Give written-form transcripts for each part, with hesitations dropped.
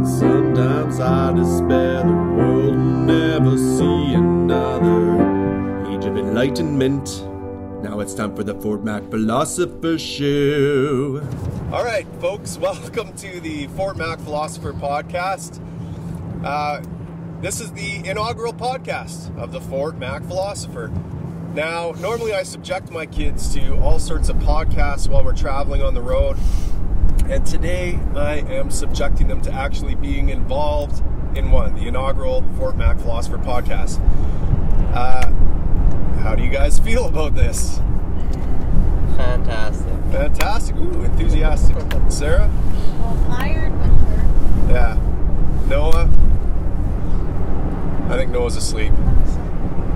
Sometimes I despair the world will never see another age of enlightenment. Now it's time for the Fort Mac Philosopher Show. All right, folks, welcome to the Fort Mac Philosopher Podcast. This is the inaugural podcast of the Fort Mac Philosopher. Now, normally I subject my kids to all sorts of podcasts while we're traveling on the road. And today I am subjecting them to actually being involved in one, the inaugural Fort Mac Philosopher Podcast. How do you guys feel about this? Fantastic. Fantastic. Ooh, enthusiastic. Sarah? Well, tired, but sure. Yeah. Noah? I think Noah's asleep.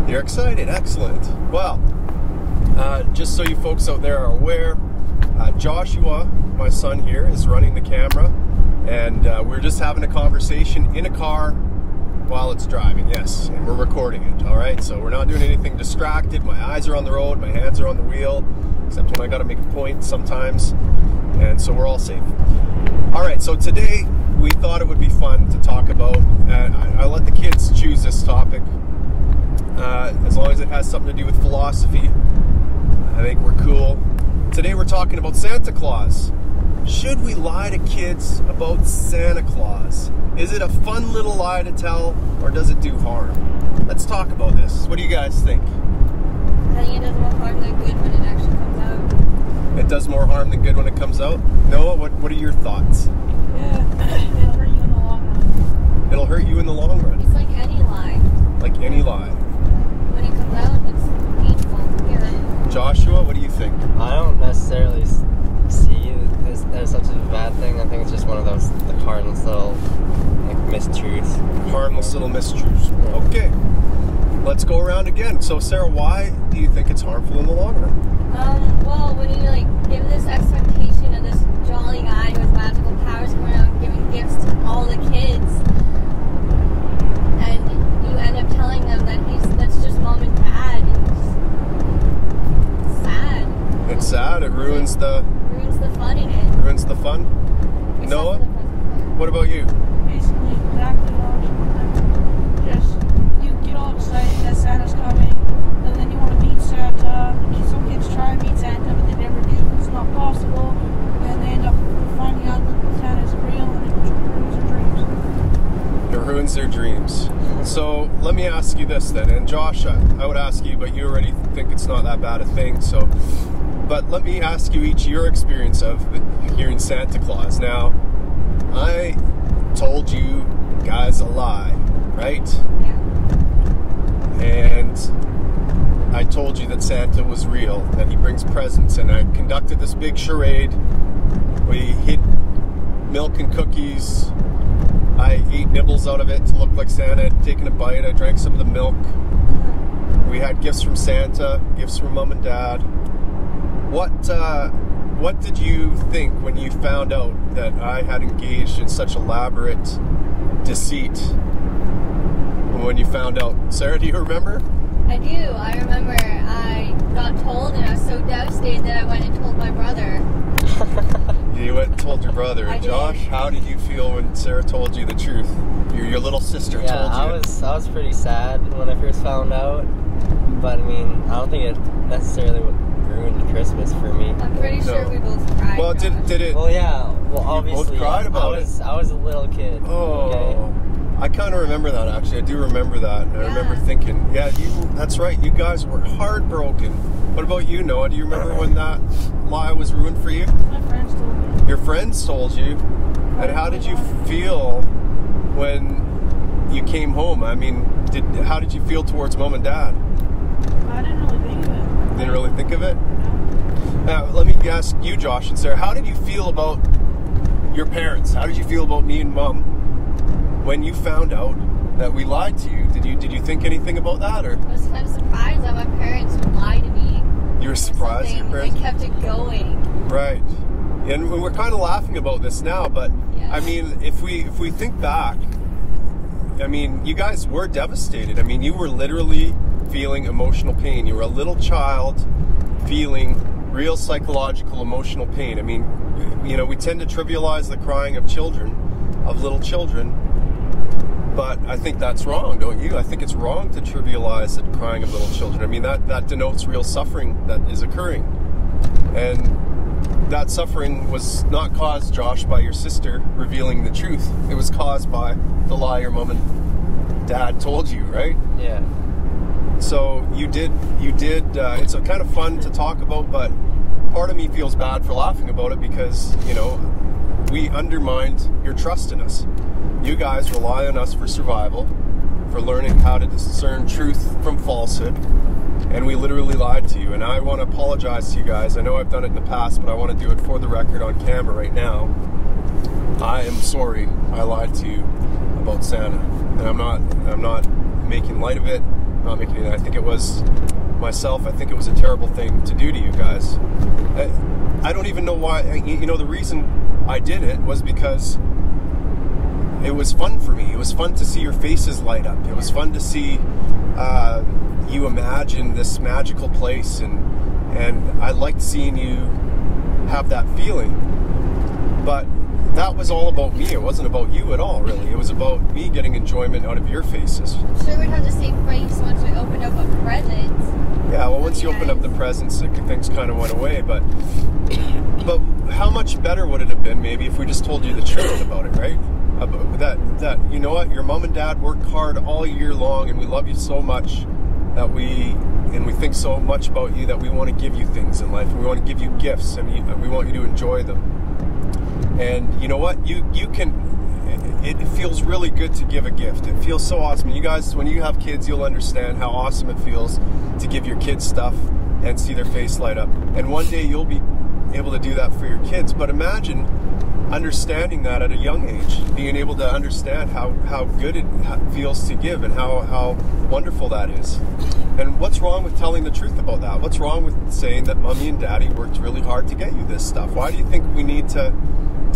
You're excited. Excellent. Well, just so you folks out there are aware, Joshua, my son here, is running the camera, and we're just having a conversation in a car while it's driving. Yes, and we're recording it. All right, so we're not doing anything distracted. My eyes are on the road, my hands are on the wheel, except when I got to make a point sometimes, and so we're all safe. All right, so today we thought it would be fun to talk about, I let the kids choose this topic, as long as it has something to do with philosophy. I think we're cool. Today we're talking about Santa Claus. Should we lie to kids about Santa Claus? Is it a fun little lie to tell, or does it do harm? Let's talk about this. What do you guys think? I think it does more harm than good when it actually comes out. It does more harm than good when it comes out? Noah, what are your thoughts? Yeah, it'll hurt you in the long run. It'll hurt you in the long run. It's like any lie. Like any lie. When it comes out, it's painful. Yeah. Joshua, what do you think? I don't necessarily see this as such a bad thing. I think it's just one of those the harmless little mistruths. Harmless little mistruths. Okay. Let's go around again. So Sarah, why do you think it's harmful in the long run? Well, when you give this expectation of this jolly guy who has magical powers coming out and giving gifts to all the kids, and you end up telling them that that's just mom and dad, it's sad. It's sad. It ruins the fun in it. Ruins the fun. Except Noah, for the present. what about you? Basically, exactly what just you get all excited that Santa's coming, and then you want to meet Santa. Some kids try and meet Santa, but they never do. It's not possible, and they end up finding out that Santa's real, and it ruins their dreams. It ruins their dreams. So let me ask you this then, and Josh, I would ask you, but you already think it's not that bad a thing, so. But let me ask you each your experience of hearing Santa Claus. Now, I told you guys a lie, right? Yeah. And I told you that Santa was real, that he brings presents, and I conducted this big charade. We hid milk and cookies. I ate nibbles out of it to look like Santa. I'd taken a bite. I drank some of the milk. We had gifts from Santa, gifts from Mom and Dad. What did you think when you found out that I had engaged in such elaborate deceit? When you found out, Sarah, do you remember? I do. I remember I got told, and I was so devastated that I went and told my brother. You went and told your brother. I did. Josh, how did you feel when Sarah told you the truth? Your little sister told you. I was pretty sad when I first found out, but I mean, I don't think it necessarily ruined Christmas for me. I'm pretty sure we both cried. Well, did it? Well, yeah. Well, obviously, both cried about it? I was a little kid. Oh, okay? I kind of remember that actually. I do remember that. And I remember thinking, yeah, that's right. You guys were heartbroken. What about you, Noah? Do you remember when that lie was ruined for you? My friends told me. Your friends told you. And how did you feel when you came home? I mean, how did you feel towards Mom and Dad? I didn't really think of it. Didn't really think of it? No. Now, let me ask you, Josh and Sarah, how did you feel about your parents? How did you feel about me and Mom when you found out that we lied to you? Did you think anything about that, or? I was kind of surprised that my parents would lie to me. You were surprised at your parents? They kept it going. Right. And we're kind of laughing about this now, but Yeah. I mean, if we think back, I mean, you guys were devastated. I mean, you were literally feeling emotional pain. You were a little child feeling real psychological, emotional pain. I mean, you know, we tend to trivialize the crying of children, of little children. But I think that's wrong, don't you? I think it's wrong to trivialize the crying of little children. I mean, that denotes real suffering that is occurring. And that suffering was not caused, Josh, by your sister revealing the truth. It was caused by the lie your mom and dad told you, right? Yeah. So you did, it's a kind of fun to talk about, but part of me feels bad for laughing about it because, you know, we undermined your trust in us. You guys rely on us for survival, for learning how to discern truth from falsehood, and we literally lied to you. And I want to apologize to you guys. I know I've done it in the past, but I want to do it for the record on camera right now. I am sorry I lied to you about Santa, and I'm not making light of it. I'm not making it. I think it was myself. I think it was a terrible thing to do to you guys. I don't even know why. You know, the reason I did it was because it was fun for me. It was fun to see your faces light up. It was fun to see you imagine this magical place, and I liked seeing you have that feeling. But that was all about me. It wasn't about you at all, really. It was about me getting enjoyment out of your faces. Sure, we'd have the same face once we opened up a present. Yeah, well, once you opened up the presents, things kind of went away. But how much better would it have been maybe if we just told you the truth about it, right? That you know what, your mom and dad worked hard all year long, and we love you so much that we think so much about you that we want to give you things in life, and we want to give you gifts, and we want you to enjoy them. And you know what, you can. It feels really good to give a gift. It feels so awesome. You guys, when you have kids, you'll understand how awesome it feels to give your kids stuff and see their face light up. And one day you'll be able to do that for your kids. But imagine understanding that at a young age, being able to understand how good it feels to give and how wonderful that is. And what's wrong with telling the truth about that? What's wrong with saying that mommy and daddy worked really hard to get you this stuff? Why do you think we need to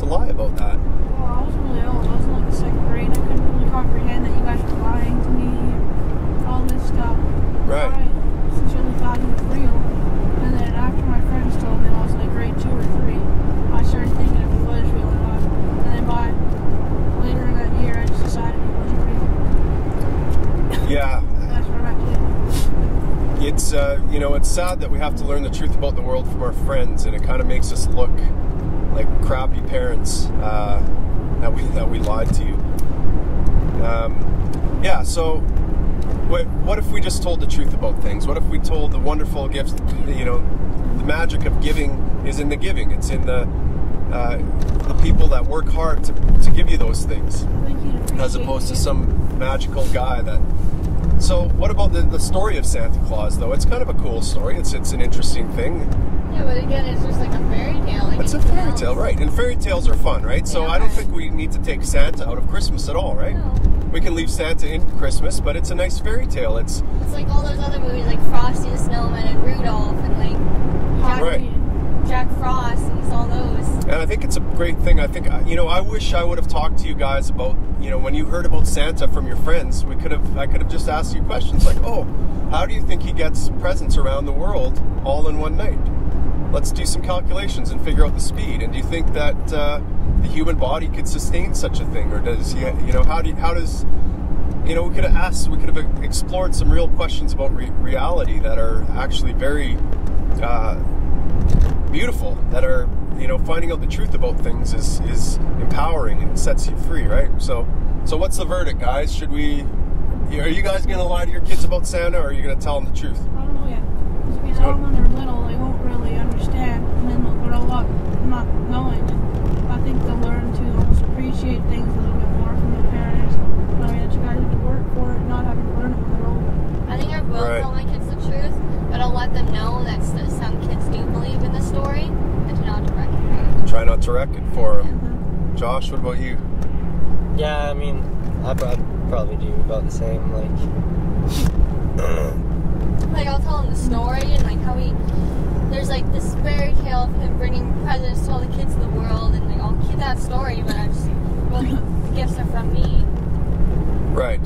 lie about that? Well, I was really old. I was in like the second grade. I couldn't really comprehend that you guys were lying to me and all this stuff. Right. I sincerely thought it was real. And then after my friends told me, I was like grade 2 or 3, I started thinking if it was real or not. And then by later in that year, I just decided it wasn't real. Yeah. That's where I'm at today. It's you know, it's sad that we have to learn the truth about the world from our friends, and it kind of makes us look like crappy parents that we lied to you. Yeah, so what if we just told the truth about things? What if we told the wonderful gifts, you know, the magic of giving is in the giving. It's in the people that work hard to give you those things, as opposed to some magical guy that... So what about the story of Santa Claus, though? It's kind of a cool story. It's an interesting thing. Yeah, but again, it's just like a fairy tale. Like it's a fairy tale, right? And fairy tales are fun, right? So Yeah. I don't think we need to take Santa out of Christmas at all, right? No. We can leave Santa in Christmas, but it's a nice fairy tale. It's like all those other movies, like Frosty the Snowman and Rudolph and like Jack Frost and all those. And I think it's a great thing. I think, you know, I wish I would have talked to you guys about, you know, when you heard about Santa from your friends, I could have just asked you questions like, oh, how do you think he gets presents around the world all in one night? Let's do some calculations and figure out the speed. And do you think that the human body could sustain such a thing, or does he? You know, how does? You know, we could have explored some real questions about reality that are actually very beautiful. That are, you know, finding out the truth about things is empowering and sets you free, right? So what's the verdict, guys? Should we? Are you guys going to lie to your kids about Santa, or are you going to tell them the truth? I don't know yet. Because if you tell them when they're little, they won't really understand, and then they'll grow up not knowing. And I think they'll learn to almost appreciate things a little bit more from their parents, knowing that you guys have to work for it, not having to learn it when they're older. I think I will tell my kids the truth, but I'll let them know that some kids do believe in the story and to not to wreck it. Try not to wreck it for them. Josh, what about you? Yeah, I mean, I'd probably do about the same, like... Like, I'll tell them the story and, like, how there's, like, this fairy tale of him bringing presents to all the kids in the world, and, like, I'll keep that story, but the gifts are from me. Right.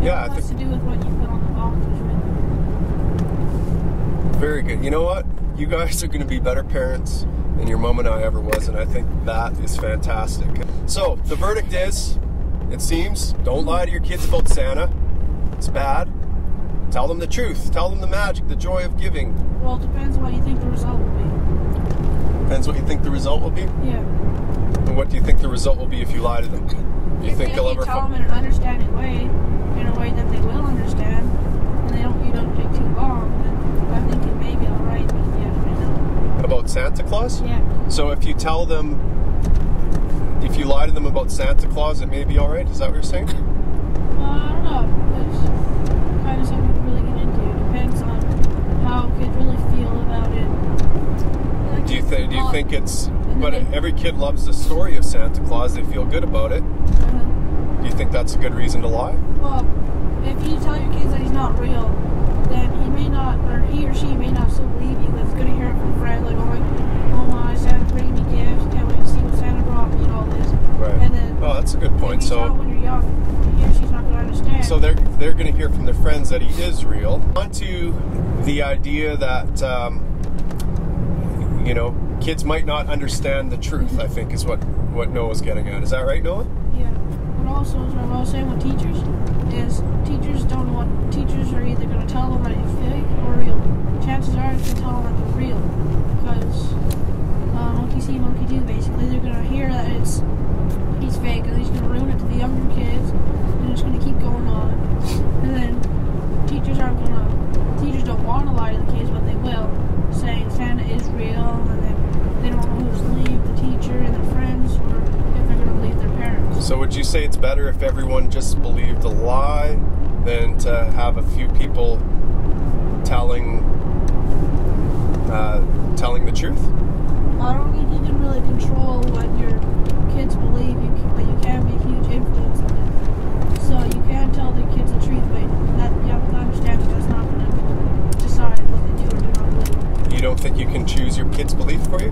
Yeah, It has to do with what you put on the boxes, right? Very good. You know what? You guys are going to be better parents than your mom and I ever was, and I think that is fantastic. So the verdict is, it seems, don't lie to your kids about Santa. It's bad. Tell them the truth. Tell them the magic, the joy of giving. Well, it depends on what you think the result will be. Depends what you think the result will be? Yeah. And what do you think the result will be if you lie to them? Do you think they'll ever... tell them in an understanding way, in a way that they will understand, and you don't take too long, then I think it may be alright, but yeah, I know. About Santa Claus? Yeah. So if you tell them, if you lie to them about Santa Claus, it may be alright? Is that what you're saying? I don't know. It's kind of something to really get into. It depends on how kids really feel about it. Do you think it's... But every kid loves the story of Santa Claus. They feel good about it. Do you think that's a good reason to lie? Well, if you tell your kids that he's not real, then he or she may not still believe you. But it's good to hear it from friends, like, oh my, Santa's bringing me gifts. Can't wait to see what Santa brought me and all this. Right. And then, oh, that's a good point. If you tell when you're young, he or she's not going to understand. So they're going to hear from their friends that he is real. On to the idea that kids might not understand the truth, I think is what Noah's getting at. Is that right, Noah? Yeah. But also, as I was saying with teachers, is teachers don't know what... Teachers are either going to tell them that it's fake or real. Chances are it's going to tell them that they're real. Because monkey see, monkey do, basically. They're going to hear that he's fake, and he's going to ruin it to the younger kids, and it's going to keep going on. And then teachers don't want to lie to the kids, but they will, saying Santa is real, and then they don't know who to believe, the teacher and their friends, or if they're going to believe their parents. So would you say it's better if everyone just believed a lie than to have a few people telling the truth? I don't think you can really control what your kids believe, but you can be a huge influence on them. So you can tell the kids the truth, but you have to understand that that's not going to decide what they do or do not believe. You don't think you can choose your kids' belief for you?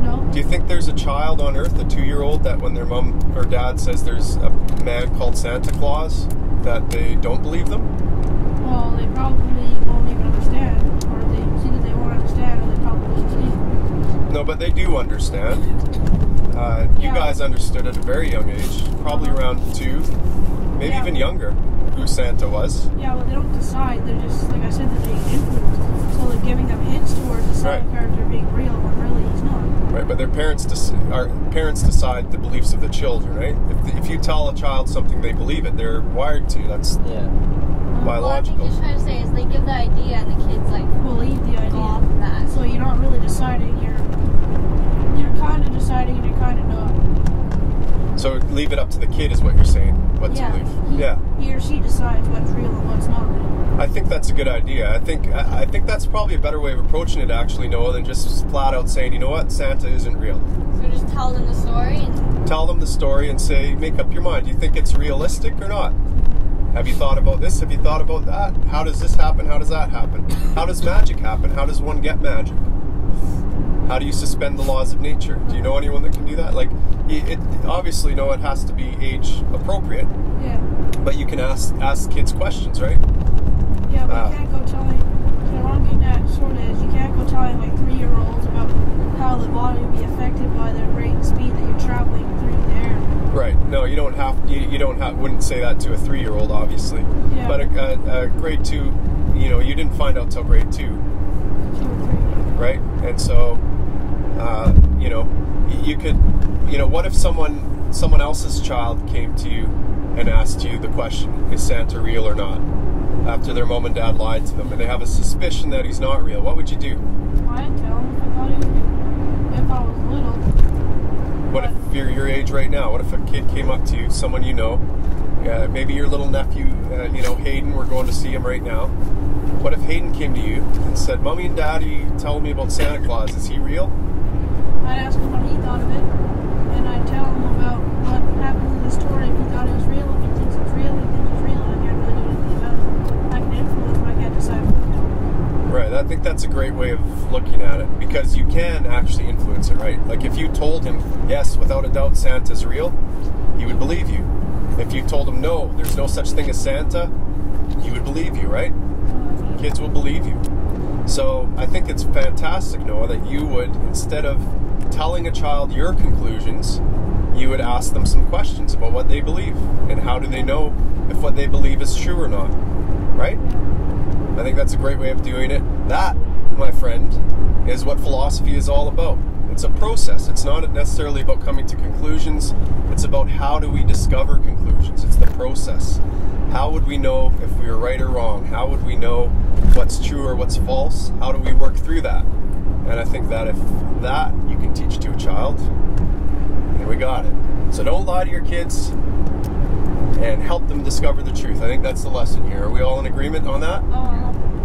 No. Do you think there's a child on Earth, a 2-year-old, that when their mom or dad says there's a man called Santa Claus, that they don't believe them? Well, they probably won't even understand, or they see that they won't understand, or they probably won't believe. No, but they do understand. You guys understood at a very young age, probably around 2, maybe even younger, who Santa was. Yeah, well, they don't decide. They're just, like I said, they're being influenced. So they're giving them hints towards the Santa character being real, when really he's not. Right, but their parents decide the beliefs of the children, right? If you tell a child something, they believe it.'re wired to. That's biological. Well, I think you're trying to say is they give the idea and the kids believe the idea. Go off of that. So you're not really deciding. You're kind of deciding and you're kind of not. So leave it up to the kid is what you're saying. What to believe. He or she decides what's real and what's not real. I think that's a good idea. I think that's probably a better way of approaching it, actually, Noah, than just flat out saying, you know what, Santa isn't real. So just tell them the story? Tell them the story and say, make up your mind. Do you think it's realistic or not? Have you thought about this? Have you thought about that? How does this happen? How does that happen? How does magic happen? How does one get magic? How do you suspend the laws of nature? Do you know anyone that can do that? Obviously, no, it has to be age appropriate. Yeah. But you can ask kids questions, right? Yeah, but you can't go telling. What I'm getting at sort of is you can't go telling 3-year-olds about how the body will be affected by the rate and speed that you're traveling through the air. Right. No, you don't have. Wouldn't say that to a 3-year-old, obviously. Yeah. But a grade 2, you didn't find out till grade 2. 2 or 3. Right. And so, you could, what if someone else's child came to you and asked you the question, is Santa real or not? After their mom and dad lied to them, and they have a suspicion that he's not real, what would you do? I'd tell them if I thought he was real. If I was little. What if you're your age right now? What if a kid came up to you, someone you know, maybe your little nephew, Hayden, we're going to see him right now. What if Hayden came to you and said, Mommy and Daddy telling me about Santa Claus, is he real? I'd ask him what he thought of it, and I'd tell him about what happened in the story, if he thought it was real, if he thinks it's real, if he thinks it's real, and I can't really do anything about it. I can influence, but I can't decide what to do. Right, I think that's a great way of looking at it, because you can actually influence it, right? Like if you told him, yes, without a doubt, Santa's real, he would believe you. If you told him, no, there's no such thing as Santa, he would believe you, right? Kids will believe you. So I think it's fantastic, Noah, that you would, instead of telling a child your conclusions, you would ask them some questions about what they believe and how do they know if what they believe is true or not, right? I think that's a great way of doing it. That, my friend, is what philosophy is all about. It's a process. It's not necessarily about coming to conclusions. It's about how do we discover conclusions. It's the process. How would we know if we were right or wrong? How would we know what's true or what's false? How do we work through that? And I think that if that you can teach to a child, then we got it. So don't lie to your kids and help them discover the truth. I think that's the lesson here. Are we all in agreement on that?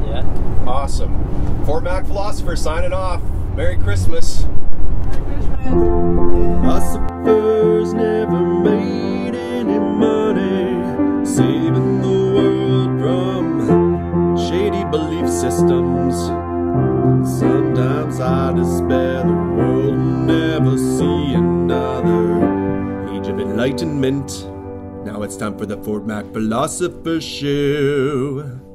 Yeah. Awesome. Fort Mac Philosopher signing off. Merry Christmas. Philosophers never made any money saving the world from shady belief systems. Sometimes I despair the world will never see another age of enlightenment. Now it's time for the Fort Mac Philosopher Show.